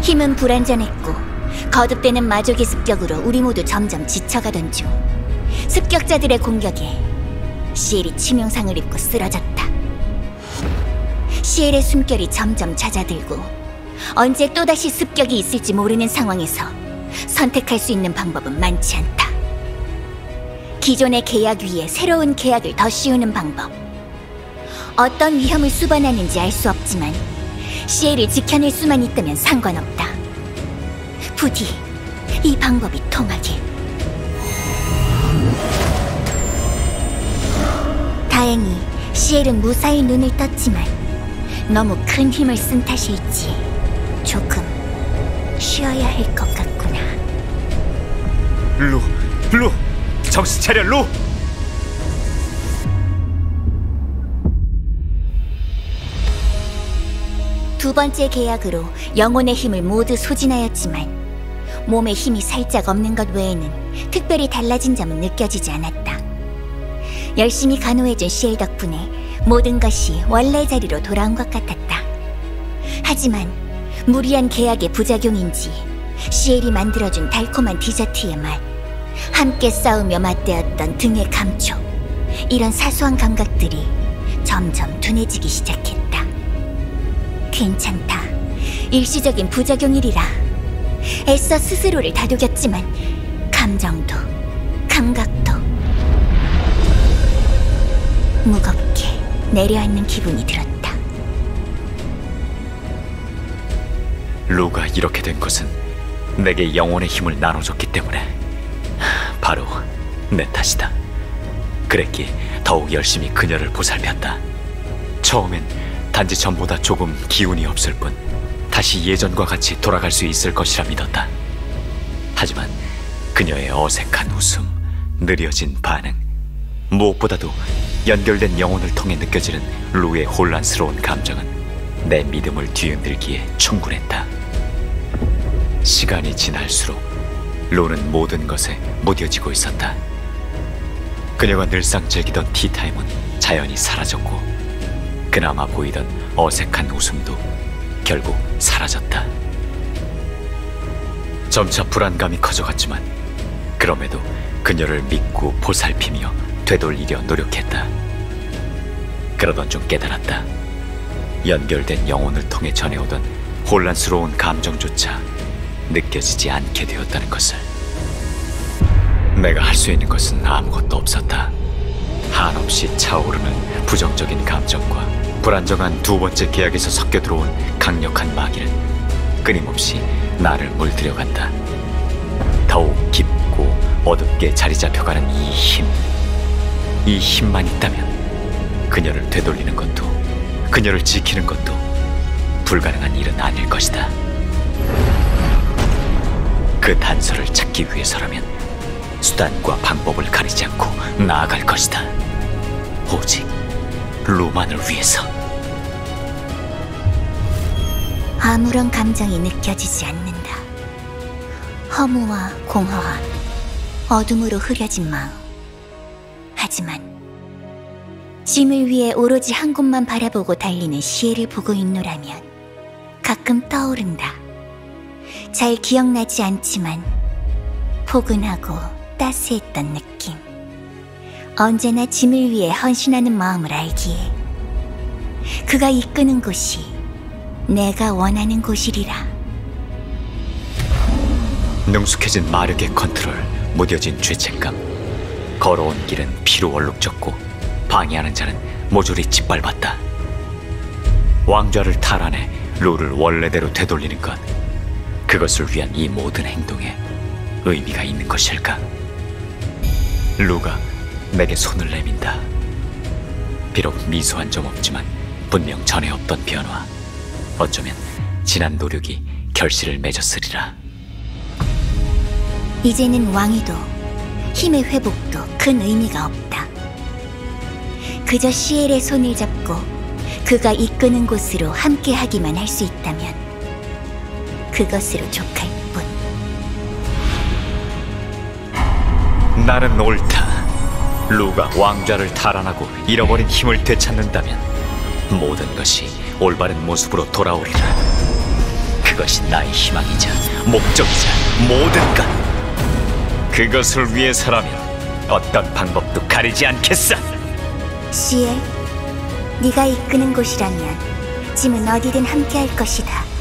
힘은 불안전했고 거듭되는 마족의 습격으로 우리 모두 점점 지쳐가던 중 습격자들의 공격에 시엘이 치명상을 입고 쓰러졌다. 시엘의 숨결이 점점 잦아들고 언제 또다시 습격이 있을지 모르는 상황에서 선택할 수 있는 방법은 많지 않다. 기존의 계약 위에 새로운 계약을 더 씌우는 방법. 어떤 위험을 수반하는지 알 수 없지만 시엘을 지켜낼 수만 있다면 상관없다. 부디 이 방법이 통하길. 다행히 시엘은 무사히 눈을 떴지만 너무 큰 힘을 쓴 탓일지 조금 쉬어야 할 것 같구나. 루! 정신 차려, 루! 두 번째 계약으로 영혼의 힘을 모두 소진하였지만 몸에 힘이 살짝 없는 것 외에는 특별히 달라진 점은 느껴지지 않았다. 열심히 간호해준 시엘 덕분에 모든 것이 원래 자리로 돌아온 것 같았다. 하지만 무리한 계약의 부작용인지 시엘이 만들어준 달콤한 디저트의 맛, 함께 싸우며 맞대었던 등의 감촉, 이런 사소한 감각들이 점점 둔해지기 시작했다. 괜찮다. 일시적인 부작용이리라. 애써 스스로를 다독였지만 감정도, 감각도 무겁게 내려앉는 기분이 들었다. 루가 이렇게 된 것은 내게 영혼의 힘을 나눠줬기 때문에 바로 내 탓이다. 그랬기에 더욱 열심히 그녀를 보살폈다. 처음엔 단지 전보다 조금 기운이 없을 뿐 다시 예전과 같이 돌아갈 수 있을 것이라 믿었다. 하지만 그녀의 어색한 웃음, 느려진 반응, 무엇보다도 연결된 영혼을 통해 느껴지는 루의 혼란스러운 감정은 내 믿음을 뒤흔들기에 충분했다. 시간이 지날수록 루는 모든 것에 무뎌지고 있었다. 그녀가 늘상 즐기던 티타임은 자연히 사라졌고 그나마 보이던 어색한 웃음도 결국 사라졌다. 점차 불안감이 커져갔지만 그럼에도 그녀를 믿고 보살피며 되돌리려 노력했다. 그러던 중 깨달았다. 연결된 영혼을 통해 전해오던 혼란스러운 감정조차 느껴지지 않게 되었다는 것을. 내가 할 수 있는 것은 아무것도 없었다. 한없이 차오르는 부정적인 감정과 불안정한 두 번째 계약에서 섞여 들어온 강력한 마귀는 끊임없이 나를 물들여간다. 더욱 깊고 어둡게 자리 잡혀가는 이 힘. 이 힘만 있다면 그녀를 되돌리는 것도, 그녀를 지키는 것도 불가능한 일은 아닐 것이다. 그 단서를 찾기 위해서라면 수단과 방법을 가리지 않고 나아갈 것이다. 오직 루만을 위해서. 아무런 감정이 느껴지지 않는다. 허무와 공허와 어둠으로 흐려진 마음. 하지만 짐을 위해 오로지 한 곳만 바라보고 달리는 시엘을 보고 있노라면 가끔 떠오른다. 잘 기억나지 않지만 포근하고 따스했던 느낌. 언제나 짐을 위해 헌신하는 마음을 알기에 그가 이끄는 곳이 내가 원하는 곳이리라. 능숙해진 마력의 컨트롤, 무뎌진 죄책감. 걸어온 길은 피로 얼룩졌고 방해하는 자는 모조리 짓밟았다. 왕좌를 탈환해 루를 원래대로 되돌리는 것, 그것을 위한 이 모든 행동에 의미가 있는 것일까? 루가 내게 손을 내민다. 비록 미소한 점 없지만 분명 전에 없던 변화. 어쩌면 지난 노력이 결실을 맺었으리라. 이제는 왕위도 힘의 회복도 큰 의미가 없다. 그저 시엘의 손을 잡고 그가 이끄는 곳으로 함께하기만 할 수 있다면 그것으로 족할 뿐. 나는 옳다. 루가 왕좌를 탈환하고 잃어버린 힘을 되찾는다면 모든 것이 올바른 모습으로 돌아오리라. 그것이 나의 희망이자 목적이자 모든 것. 그것을 위해서라면 어떤 방법도 가리지 않겠어. 시에, 네가 이끄는 곳이라면 짐은 어디든 함께할 것이다.